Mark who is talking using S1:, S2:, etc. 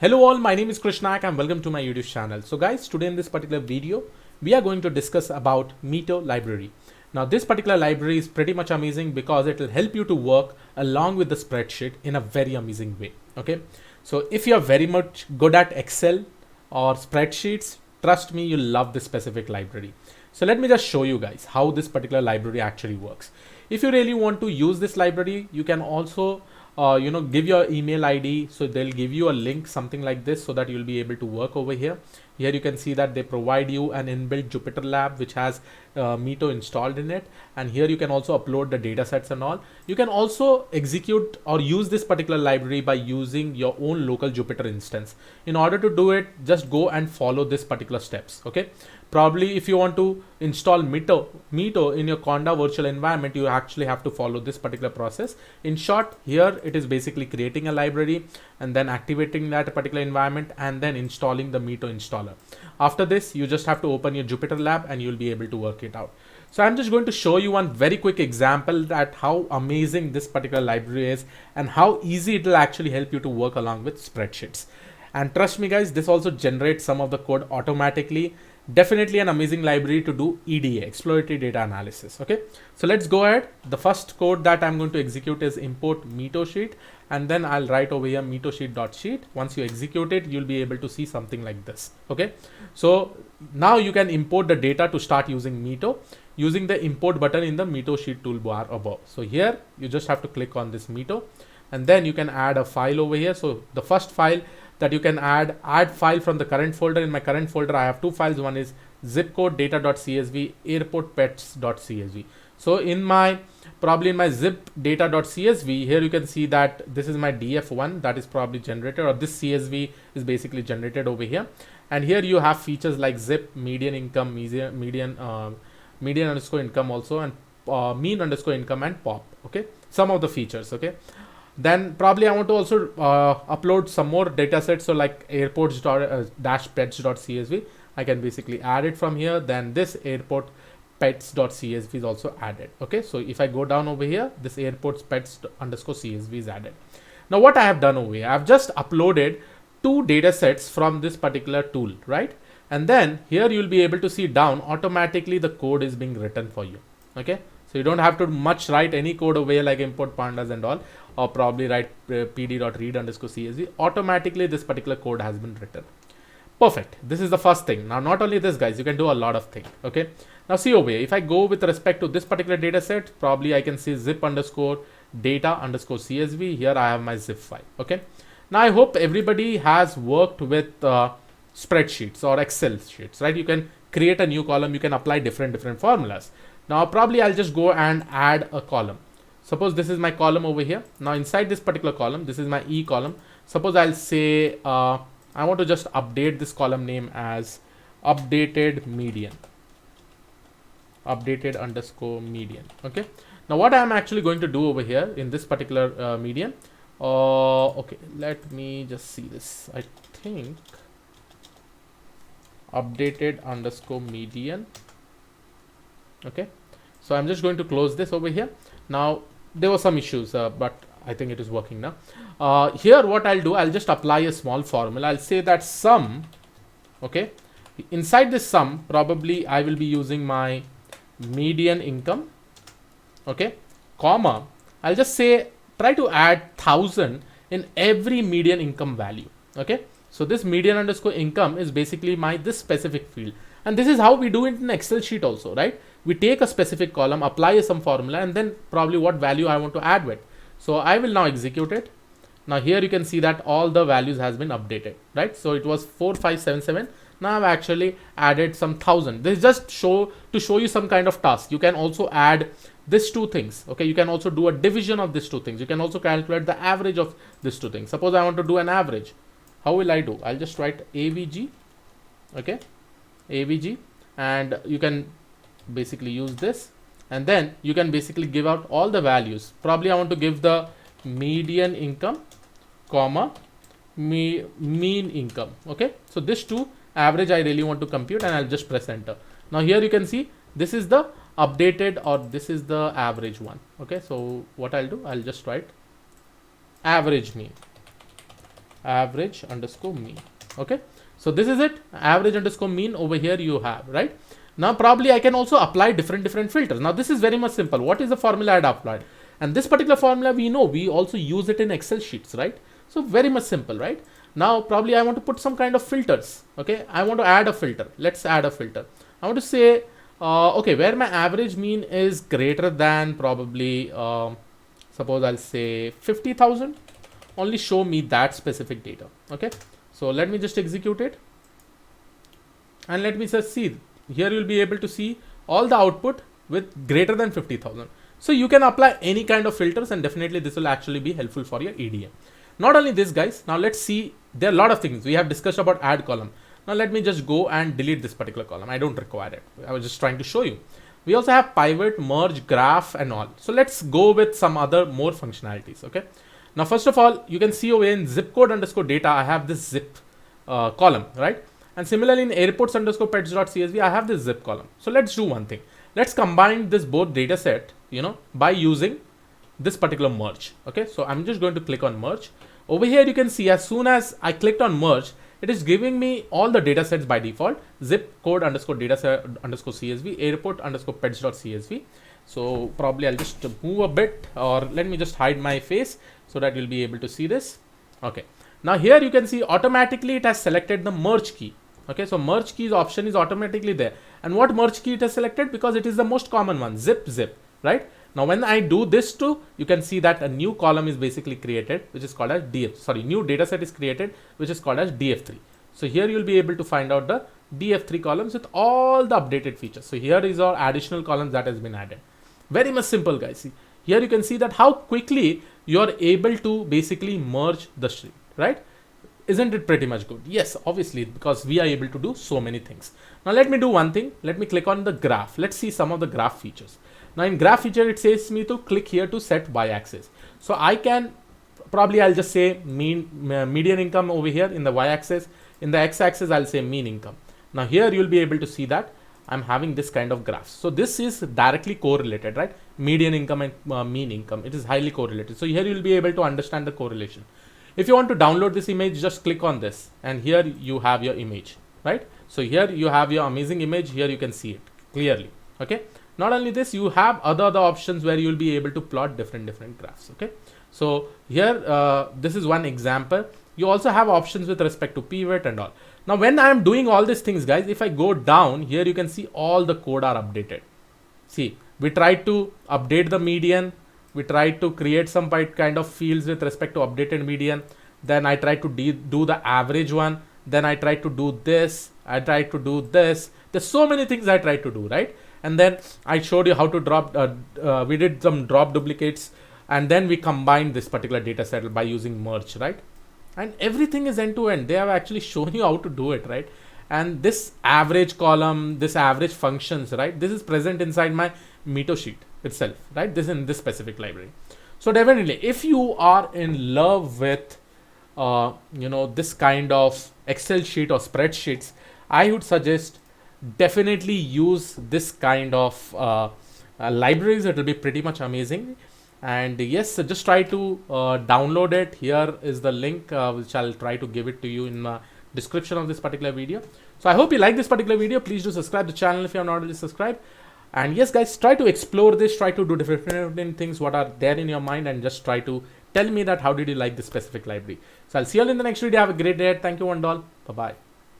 S1: Hello all, my name is Krish Naik and welcome to my YouTube channel. So guys, today in this particular video, we are going to discuss about Mito library. Now this particular library is pretty much amazing because it will help you to work along with the spreadsheet in a very amazing way. Okay, so if you are very much good at Excel or spreadsheets, trust me, you'll love this specific library. So let me just show you guys how this particular library actually works. If you really want to use this library, you can also give your email ID, so they'll give you a link, something like this, so that you'll be able to work over here. Here you can see that they provide you an inbuilt Jupyter lab which has Mito installed in it, and here you can also upload the data sets and all. You can also execute or use this particular library by using your own local Jupyter instance. In order to do it, just go and follow this particular steps. Okay, probably if you want to install Mito in your Conda virtual environment, you actually have to follow this particular process. In short, here it is basically creating a library and then activating that particular environment and then installing the Mito installer. After this, you just have to open your Jupyter lab and you'll be able to work it out. So I'm just going to show you one very quick example that how amazing this particular library is and how easy it will actually help you to work along with spreadsheets. And trust me guys, this also generates some of the code automatically. Definitely an amazing library to do EDA, exploratory data analysis. Okay, so let's go ahead. The first code that I'm going to execute is import Mito sheet, and then I'll write over here Mito sheet.sheet. Once you execute it, you'll be able to see something like this. Okay, so now you can import the data to start using Mito using the import button in the Mito sheet toolbar above. So here you just have to click on this Mito, and then you can add a file over here. So the first file that you can add file from the current folder. In my current folder, I have two files. One is zipcode data.csv, airport pets.csv. So in my zip data.csv, here you can see that this is my df1 that is probably generated, or this csv is basically generated over here. And here you have features like zip, median income, median underscore income also, and mean underscore income and pop. Okay, some of the features. Okay, then probably I want to also upload some more data sets. So like airports dash pets.csv, I can basically add it from here. Then this airport pets.csv is also added. Okay, so if I go down over here, this airports pets underscore csv is added. Now what I have done over here, I've just uploaded two data sets from this particular tool, right? And then here you'll be able to see down automatically the code is being written for you. Okay, so you don't have to much write any code over here like import pandas and all, or probably write pd.read underscore csv. Automatically this particular code has been written. Perfect. This is the first thing. Now not only this guys, you can do a lot of things. Okay, now see over here, if I go with respect to this particular data set, probably I can see zip underscore data underscore csv. Here I have my zip file. Okay, now I hope everybody has worked with spreadsheets or Excel sheets, right? You can create a new column, you can apply different formulas. Now probably I'll just go and add a column. Suppose this is my column over here. Now inside this particular column, this is my E column. Suppose I'll say I want to just update this column name as updated median, updated underscore median. Okay, now what I'm actually going to do over here in this particular median, okay, let me just see this. I think updated underscore median. Okay, so I'm just going to close this over here. Now there were some issues, but I think it is working now. Here what I'll do, I'll just apply a small formula. I'll say that sum. Okay, inside this sum probably I will be using my median income. Okay, comma, I'll just say try to add 1000 in every median income value. Okay, so this median underscore income is basically my this specific field, and this is how we do it in Excel sheet also, right? We take a specific column, apply some formula, and then probably what value I want to add with. So I will now execute it. Now here you can see that all the values has been updated, right? So it was 4577. Now I've actually added some 1000. This is just to show you some kind of task. You can also add these two things. Okay, you can also do a division of these two things. You can also calculate the average of these two things. Suppose I want to do an average. How will I do? I'll just write avg. Okay, avg, and you can basically use this, and then you can basically give out all the values. Probably I want to give the median income, comma, mean income. Okay, so this two average I really want to compute, and I'll just press enter. Now here you can see this is the updated, or this is the average one. Okay, so what I'll do, I'll just write average mean. average underscore mean. Okay, so this is it, average underscore mean. Over here you have, right? Now probably I can also apply different filters. Now this is very much simple. What is the formula I had applied? And this particular formula, we know we also use it in Excel sheets, right? So very much simple, right? Now probably I want to put some kind of filters. Okay, I want to add a filter. Let's add a filter. I want to say okay, where my average mean is greater than probably suppose I'll say 50,000, only show me that specific data. Okay, so let me just execute it, and let me just see. Here you'll be able to see all the output with greater than 50,000. So you can apply any kind of filters, and definitely this will actually be helpful for your EDM. Not only this, guys, now let's see, there are a lot of things we have discussed about add column. Now let me just go and delete this particular column. I don't require it. I was just trying to show you. We also have pivot, merge, graph and all. So let's go with some other more functionalities. Okay. Now, first of all, you can see over in zip code underscore data, I have this zip column, right? And similarly in airports underscore pets.csv, I have this zip column. So let's do one thing. Let's combine this both data set, by using this particular merge. Okay. So I'm just going to click on merge. Over here, you can see as soon as I clicked on merge, it is giving me all the data sets by default, zip code underscore data set underscore CSV, airport underscore pets.csv. So probably I'll just move a bit, or let me just hide my face so that you'll be able to see this. Okay. Now here you can see automatically it has selected the merge key. Okay. So merge keys option is automatically there. And what merge key it has selected? Because it is the most common one, zip, right? Now when I do this too, you can see that a new column is basically created, which is called as new data set is created, which is called as DF3. So here you'll be able to find out the DF3 columns with all the updated features. So here is our additional columns that has been added. Very much simple, guys. See, here you can see that how quickly you're able to basically merge the sheet, right? Isn't it pretty much good? Yes, obviously, because we are able to do so many things. Now let me do one thing. Let me click on the graph. Let's see some of the graph features. Now in graph feature, it says me to click here to set y-axis. So I can probably, I'll just say median income over here in the y-axis. In the x-axis, I'll say mean income. Now here you'll be able to see that I'm having this kind of graphs. So this is directly correlated, right? Median income and mean income. It is highly correlated. So here you'll be able to understand the correlation. If you want to download this image, just click on this, and here you have your image, right? So here you have your amazing image. Here you can see it clearly. Okay. Not only this, you have other options where you'll be able to plot different graphs. Okay. So here, this is one example. You also have options with respect to pivot and all. Now, when I am doing all these things, guys, if I go down here, you can see all the code are updated. See, we tried to update the median. We tried to create some kind of fields with respect to updated median. Then I tried to do the average one. Then I tried to do this. I tried to do this. There's so many things I tried to do, right? And then I showed you how to drop, we did some drop duplicates, and then we combined this particular data set by using merge, right? And everything is end to end. They have actually shown you how to do it, right? And this average column, this average functions, right? This is present inside my Mito sheet itself, right? This is in this specific library. So definitely, if you are in love with, this kind of Excel sheet or spreadsheets, I would suggest definitely use this kind of libraries. It will be pretty much amazing. And yes, so just try to download it. Here is the link which I'll try to give it to you in the description of this particular video. So I hope you like this particular video. Please do subscribe to the channel if you have not already subscribed. And yes, guys, try to explore this, try to do different things what are there in your mind, and just try to tell me that how did you like this specific library. So I'll see you all in the next video. Have a great day. Thank you and all. Bye-bye.